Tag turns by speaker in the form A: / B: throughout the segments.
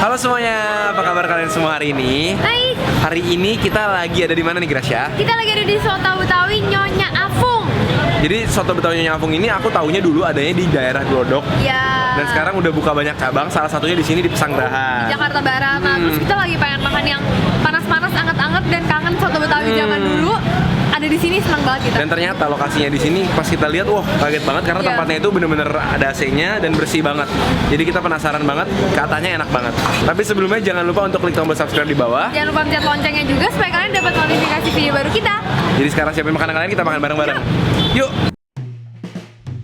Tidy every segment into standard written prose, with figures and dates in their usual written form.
A: Halo semuanya, apa kabar kalian semua hari ini?
B: Baik,
A: Hari ini kita lagi ada di mana nih Gracia?
B: kita lagi ada di Soto Betawi Nyonya Afung.
A: Jadi soto Betawi Nyonya Afung ini aku taunya dulu adanya di daerah Glodok.
B: Ya.
A: Dan sekarang udah buka banyak cabang, salah satunya di sini di
B: di
A: Pesanggerahan.
B: Jakarta Barat. Nah, terus kita lagi pengen makan yang panas-panas, anget-anget dan kangen soto Betawi zaman dulu. Ada di sini, senang banget kita.
A: Dan ternyata lokasinya di sini pas kita lihat, wah kaget banget karena
B: Iya.
A: tempatnya itu bener-bener ada AC-nya dan bersih banget. Jadi kita penasaran banget, katanya enak banget. Tapi sebelumnya jangan lupa untuk klik tombol subscribe di bawah.
B: Jangan lupa pencet loncengnya juga supaya kalian dapat notifikasi video baru kita.
A: Jadi sekarang siapin makanan kalian, kita makan bareng-bareng. Yuk!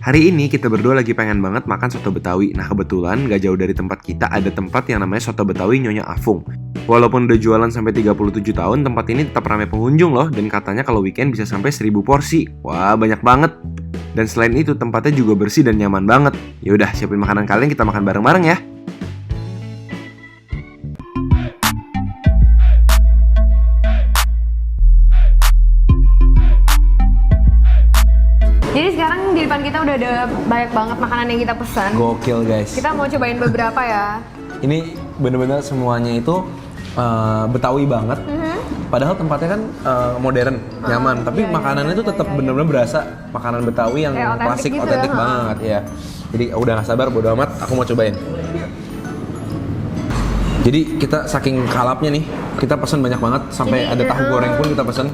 A: Hari ini kita berdua lagi pengen banget makan soto Betawi. Nah kebetulan gak jauh dari tempat kita ada tempat yang namanya Soto Betawi Nyonya Afung. Walaupun udah jualan sampai 37 tahun, tempat ini tetap ramai pengunjung loh. Dan katanya kalau weekend bisa sampai 1000 porsi. Wah banyak banget. Dan selain itu tempatnya juga bersih dan nyaman banget. Yaudah siapin makanan kalian, kita makan bareng-bareng ya.
B: Jadi sekarang di depan kita udah ada banyak banget makanan yang kita pesan.
A: Gokil guys.
B: Kita mau cobain beberapa ya.
A: Ini bener-bener semuanya itu Betawi banget. Padahal tempatnya kan modern, nyaman. Tapi makanannya itu tetap bener-bener berasa makanan Betawi yang
B: Kayak otentik
A: klasik,
B: gitu
A: otentik
B: ya,
A: banget ya. Jadi udah gak sabar, bodo amat, aku mau cobain. Jadi kita saking kalapnya nih, kita pesen banyak banget sampai
B: Ini,
A: ada tahu goreng pun kita pesen.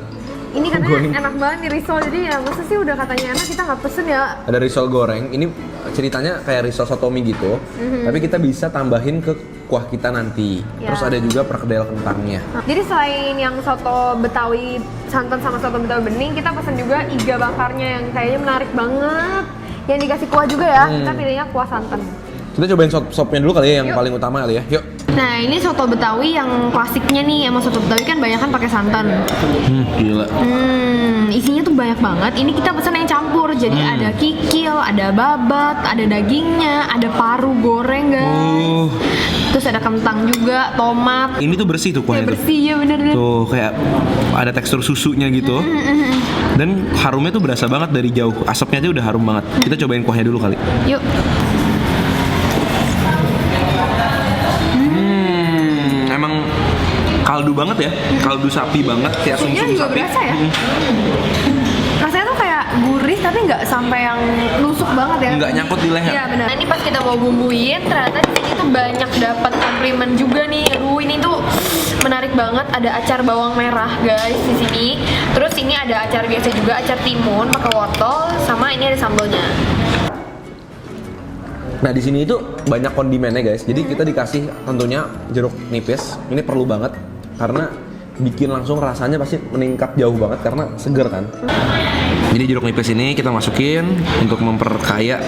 B: Ini
A: Goreng.
B: katanya enak banget nih risol, jadi ya masa sih udah katanya enak kita nggak pesen ya.
A: Ada risol goreng. Ini ceritanya kayak risol sotomi gitu, tapi kita bisa tambahin ke kuah kita nanti.
B: Ya.
A: Terus ada juga perkedel kentangnya.
B: Jadi selain yang soto Betawi santan sama soto Betawi bening, kita pesan juga iga bakarnya yang kayaknya menarik banget. Yang dikasih kuah juga ya, kita pilihnya kuah santan.
A: Kita cobain sopnya dulu kali ya, yang
B: Yuk.
A: paling utama kali ya. Yuk.
B: Nah ini soto Betawi yang klasiknya nih, emang soto Betawi kan banyak kan pakai santan.
A: Gila.
B: Isinya tuh banyak banget. Ini kita pesan yang campur, jadi ada kikil, ada babat, ada dagingnya, ada paru goreng guys. Terus ada kentang juga, tomat.
A: Ini tuh bersih tuh
B: Ya
A: kuahnya tuh.
B: bersih ya bener-bener.
A: Tuh kayak ada tekstur susunya gitu. Dan harumnya tuh berasa banget dari jauh. Asapnya aja udah harum banget. Kita cobain kuahnya dulu kali.
B: Yuk.
A: Emang kaldu banget ya. Kaldu sapi banget kayak
B: Kuahnya
A: sum-sum
B: juga
A: sapi.
B: berasa ya. Rasanya tuh kayak gurih tapi nggak sampai yang nusuk banget ya.
A: Nggak nyangkut di leher.
B: Iya benar. Nah, ini pas kita mau bumbuin, ternyata di sini tuh banyak dapat komplimen juga nih. Aduh, ini tuh menarik banget. Ada acar bawang merah guys di sini. Terus ini ada acar biasa juga, acar timun pakai wortel, sama ini ada sambalnya.
A: Nah di sini itu banyak kondimennya guys. Jadi kita dikasih tentunya jeruk nipis. Ini perlu banget karena bikin langsung rasanya pasti meningkat jauh banget karena seger kan. Jadi jeruk nipis ini kita masukin untuk memperkaya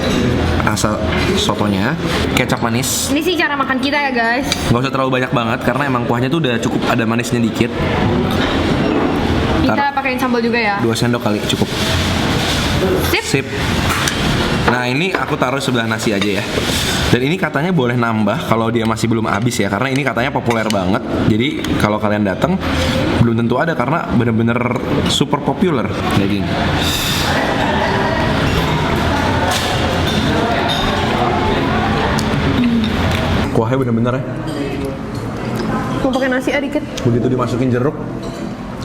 A: rasa sotonya. Kecap manis.
B: Ini sih cara makan kita ya guys.
A: Nggak usah terlalu banyak banget karena emang kuahnya tuh udah cukup ada manisnya dikit.
B: Kita pakein sambal juga ya.
A: 2 sendok kali cukup.
B: Sip.
A: Sip. Nah ini aku taruh sebelah nasi aja ya. Dan ini katanya boleh nambah kalau dia masih belum habis ya, karena ini katanya populer banget. Jadi kalau kalian datang belum tentu ada karena bener-bener super populer daging. Kuahnya bener-bener ya.
B: Mau pakai nasi ya dikit.
A: Begitu dimasukin jeruk,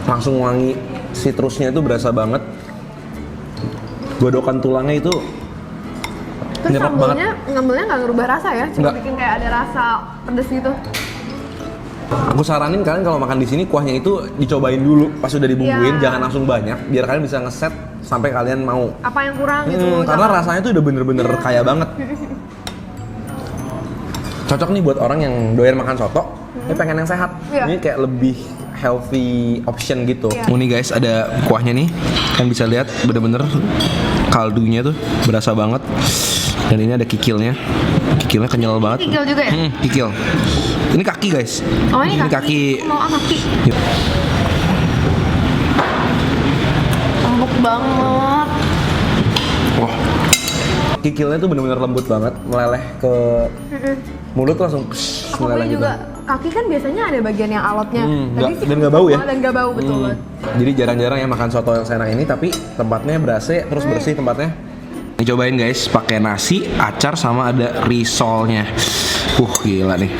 A: langsung wangi citrusnya itu berasa banget. Godokan tulangnya itu
B: Terus
A: nyerap
B: sambalnya nggak ngerubah rasa ya, cuma
A: Nggak.
B: bikin kayak ada rasa pedes gitu.
A: Aku saranin kalian kalau makan di sini kuahnya itu dicobain dulu pas udah dibumbuin,
B: Iya.
A: jangan langsung banyak, biar kalian bisa ngeset sampai kalian mau.
B: Apa yang kurang gitu?
A: Karena rasanya tuh udah bener-bener kaya banget. Cocok nih buat orang yang doyan makan soto, ini pengen yang sehat.
B: Iya.
A: Ini kayak lebih healthy option gitu.
B: Iya.
A: Nih guys, ada kuahnya nih, kalian bisa lihat bener-bener kaldunya tuh berasa banget. Dan ini ada kikilnya kenyal banget.
B: Kikil juga ya?
A: Kikil. Ini kaki guys.
B: Oh ini
A: kaki.
B: Mau kaki. Empuk banget.
A: Wah. Kikilnya tuh bener-bener lembut banget, meleleh ke mulut langsung
B: Aku
A: meleleh
B: beli
A: gitu.
B: juga kaki kan biasanya ada bagian yang alotnya.
A: Dan nggak bau ya?
B: Dan nggak bau betul.
A: Jadi jarang-jarang ya makan soto yang seenak ini, tapi tempatnya berasa, terus bersih tempatnya. Ini cobain guys, pakai nasi, acar sama ada risolnya. Gila nih.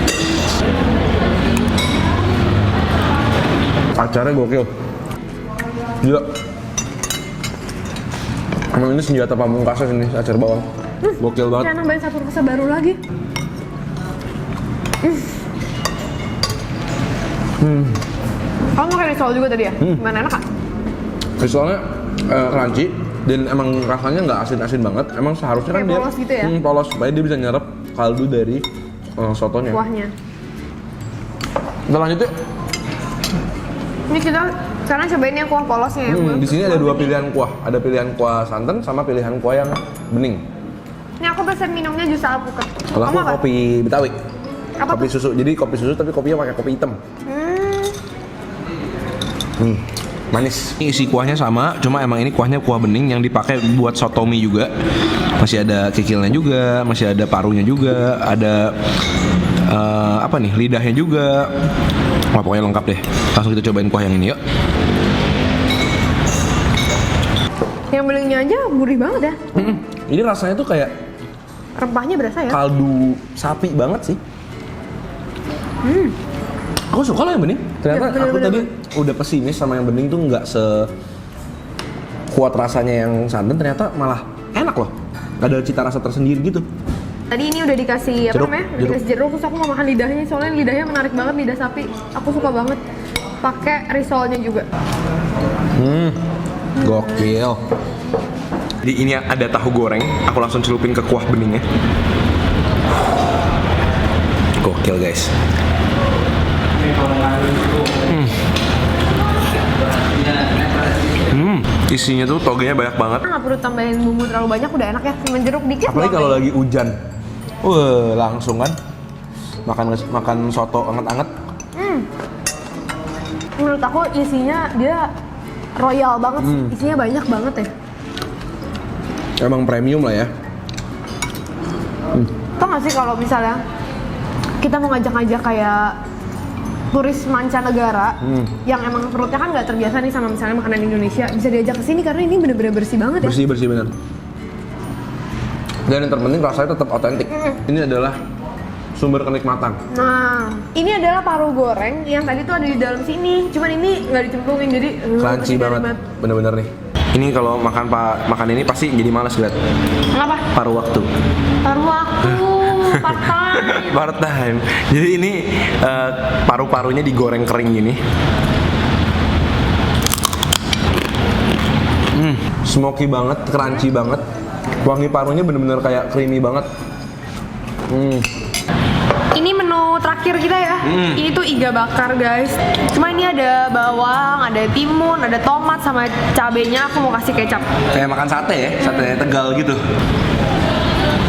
A: Acarnya gokil. Gila. Emang ini senjata pamungkasnya ini, acar bawang. Gokil banget.
B: Kayak nambahin satu rasa baru lagi. Kamu pakai risol juga tadi ya? Gimana, enak kak?
A: Risolnya crunchy dan emang rasanya nggak asin-asin banget. Emang seharusnya kan
B: Kayak
A: dia
B: polos gitu ya?
A: Polos supaya dia bisa nyerap kaldu dari sotonya.
B: Kuahnya.
A: Kita lanjut yuk.
B: Ini kita sekarang cobain yang kuah polosnya ya.
A: Di sini ada dua pilihan kuah. Ada pilihan kuah santan sama pilihan kuah yang bening.
B: Ini aku pesen minumnya jus alpukat.
A: Kalau aku
B: Kamu apa?
A: kopi Betawi.
B: Apa
A: Kopi susu. Jadi kopi susu tapi kopinya pakai kopi hitam. Manis. Ini isi kuahnya sama, cuma emang ini kuahnya kuah bening yang dipakai buat sotomi juga. Masih ada kikilnya juga, masih ada parunya juga, ada apa nih, lidahnya juga. Wah, pokoknya lengkap deh. Langsung kita cobain kuah yang ini yuk.
B: Yang belingnya aja gurih banget ya.
A: Ini rasanya tuh kayak
B: Rempahnya berasa ya.
A: kaldu sapi banget sih. Aku suka loh yang bening. Ternyata
B: Ya,
A: aku
B: bener-bener.
A: tadi udah pesimis sama yang bening tuh nggak kuat rasanya yang santan. Ternyata malah enak loh. Ada cita rasa tersendiri gitu.
B: Tadi ini udah dikasih apa
A: Jeruk,
B: namanya?
A: jeruk.
B: Dikasih jeruk, terus aku mau makan lidahnya, soalnya lidahnya menarik banget, lidah sapi. Aku suka banget. Pakai risolnya juga.
A: Gokil. Jadi ini ada tahu goreng. Aku langsung celupin ke kuah beningnya. Gokil guys. Isinya tuh togenya banyak banget.
B: Nggak perlu tambahin bumbu terlalu banyak, udah enak ya. Cuma jeruk dikit.
A: Apalagi
B: doang
A: kalau
B: kayaknya.
A: lagi hujan. Langsung kan makan soto anget-anget.
B: Menurut aku isinya dia royal banget sih. Isinya banyak banget ya.
A: Emang premium lah ya.
B: Tau gak sih kalau misalnya kita mau ngajak-ngajak kayak turis mancanegara yang emang perutnya kan nggak terbiasa nih sama misalnya makanan Indonesia, bisa diajak ke sini karena ini bener-bener bersih banget ya.
A: Bersih bener. Dan yang terpenting rasanya tetap otentik. Ini adalah sumber kenikmatan.
B: Nah, ini adalah paru goreng yang tadi tuh ada di dalam sini. Cuman ini nggak dicemplungin jadi
A: Crunchy banget, bener-bener nih. Ini kalau makan ini pasti jadi malas lihat.
B: Kenapa?
A: Paruh waktu.
B: Paru waktu, part time.
A: Part time. Jadi ini paru-parunya digoreng kering gini. Smoky banget, crunchy banget. Wangi parunya bener-bener kayak creamy banget.
B: Ini menu terakhir kita ya. Ini tuh iga bakar guys. Cuma ini ada bawang, ada timun, ada tomat sama cabenya. Aku mau kasih kecap.
A: Kayak makan sate ya, sate Tegal gitu.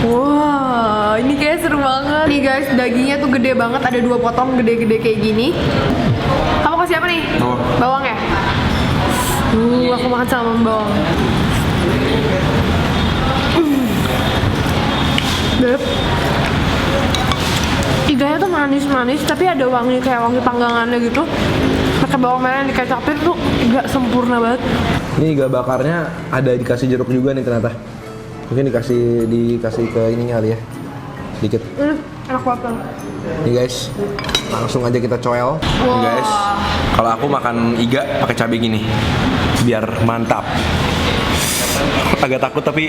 B: Wah, ini kayak seru banget. Nih guys, dagingnya tuh gede banget. Ada 2 potong gede-gede kayak gini. Kamu kasih apa nih?
A: Bawang.
B: Bawang ya? Aku makan sama bawang. Beb. Iganya tuh manis-manis, tapi ada wangi kayak wangi panggangannya gitu. Pakai bawang merah yang dikecapin tuh iga sempurna banget.
A: Ini iga bakarnya ada dikasih jeruk juga nih ternyata. Mungkin dikasih ke ininya kali ya. Dikit.
B: Enak banget.
A: Nih guys, langsung aja kita coel. Nih guys, kalau aku makan iga pakai cabai gini, biar mantap. Agak takut tapi.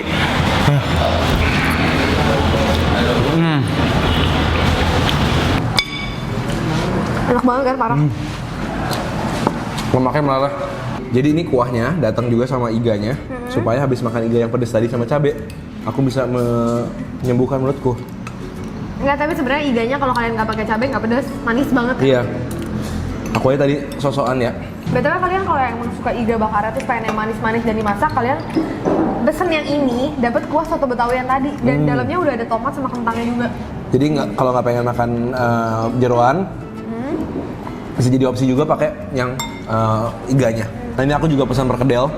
B: Enak banget kan, parah.
A: Lemaknya meleleh. Jadi ini kuahnya datang juga sama iganya, supaya habis makan iga yang pedas tadi sama cabai, aku bisa menyembuhkan mulutku.
B: Enggak, tapi sebenarnya iganya kalau kalian nggak pakai cabai nggak pedas, manis banget.
A: Iya. Aku aja tadi sosokan ya.
B: Betul kalian kalau yang suka iga bakarnya tuh pengen yang manis-manis dan dimasak, kalian pesen yang ini dapat kuah soto Betawi yang tadi dan dalamnya udah ada tomat sama kentangnya juga.
A: Jadi kalau nggak pengen makan jeroan, bisa jadi opsi juga pakai yang iganya. Nah ini aku juga pesan perkedel.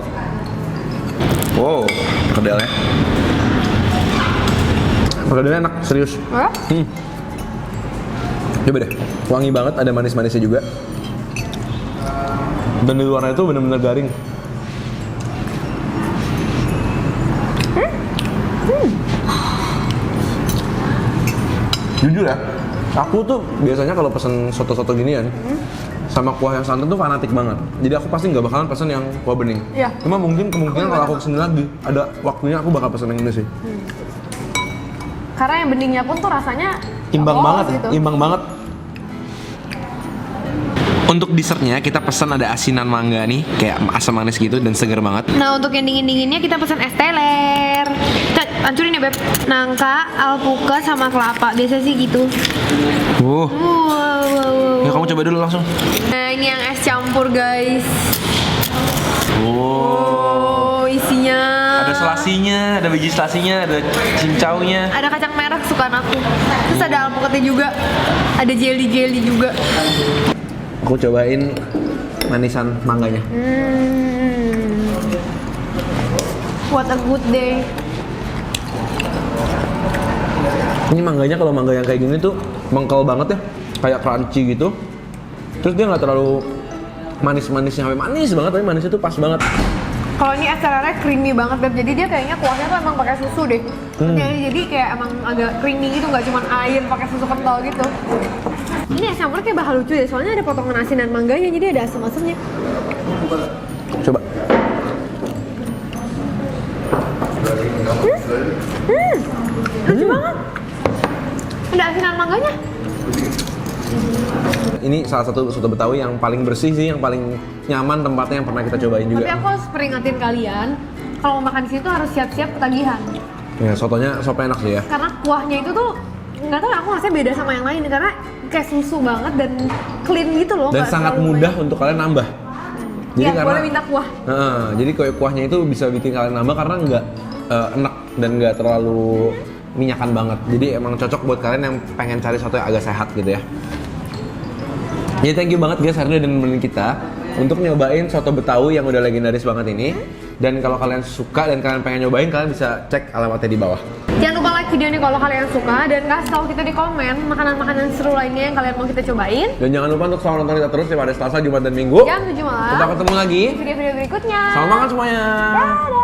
A: Wow, perkedelnya. Perkedelnya enak, serius. Coba deh, wangi banget, ada manis-manisnya juga. Dan di luarnya itu bener-bener garing. Jujur ya, Aku tuh biasanya kalau pesen soto-soto ginian sama kuah yang santan tuh fanatik banget. Jadi aku pasti nggak bakalan pesen yang kuah bening.
B: Iya.
A: Cuma mungkin kemungkinan kalau aku kesini lagi ada waktunya aku bakal pesen yang ini sih.
B: Karena yang beningnya pun tuh rasanya
A: Imbang
B: lolos
A: banget,
B: gitu.
A: imbang banget. Untuk dessertnya kita pesan ada asinan mangga nih, kayak asam manis gitu dan segar banget.
B: Nah untuk yang dingin-dinginnya kita pesan es teler. Kita hancurin ya Beb. Nangka, alpukat sama kelapa. Biasa sih gitu.
A: Wow.
B: Wow.
A: Ya kamu coba dulu langsung.
B: Nah ini yang es campur guys.
A: Wow.
B: Oh isinya.
A: Ada selasinya, ada biji selasinya, ada cincaunya.
B: Ada kacang merah kesukaan aku. Terus ada alpukatnya juga. Ada jelly juga.
A: Aku cobain manisan mangganya.
B: What a good day.
A: Ini mangganya kalau mangga yang kayak gini tuh mengkal banget ya, kayak crunchy gitu. Terus dia nggak terlalu manis-manisnya sampai manis banget, tapi manisnya tuh pas banget.
B: Kalau ini es telernya creamy banget Beb. Jadi dia kayaknya kuahnya tuh emang pakai susu deh. Jadi kayak emang agak creamy gitu, nggak cuma air pakai susu kental gitu. Ini es campur kayak bakal lucu deh, soalnya ada potongan asinan mangganya, jadi ada asam-asamnya.
A: Coba.
B: Lucu banget. Ada asinan mangganya.
A: Ini salah satu soto Betawi yang paling bersih sih, yang paling nyaman tempatnya yang pernah kita cobain juga.
B: Tapi aku harus peringatin kalian, kalau mau makan di sini tuh harus siap-siap ketagihan.
A: Ya, sopnya enak sih ya.
B: Karena kuahnya itu tuh nggak tahu, aku rasanya beda sama yang lain karena kayak susu banget dan clean gitu loh.
A: Dan
B: nggak
A: sangat
B: terlalu
A: mudah
B: banyak.
A: untuk kalian nambah. Jadi
B: Ya,
A: karena
B: boleh minta kuah.
A: jadi kuahnya itu bisa bikin kalian nambah karena nggak enak dan nggak terlalu minyakan banget. Jadi emang cocok buat kalian yang pengen cari soto yang agak sehat gitu ya. Jadi thank you banget guys hari ini udah nemenin kita untuk nyobain soto Betawi yang udah legendaris banget ini. Dan kalau kalian suka dan kalian pengen nyobain, kalian bisa cek alamatnya di bawah.
B: Jangan lupa like video ini kalau kalian suka dan kasih tahu kita di komen makanan-makanan seru lainnya yang kalian mau kita cobain.
A: Dan jangan lupa untuk selalu nonton kita terus ya pada Selasa, Jumat, dan Minggu.
B: Jam 7 malam.
A: Kita ketemu lagi
B: Di video-video berikutnya.
A: Selamat makan semuanya.
B: Dadah.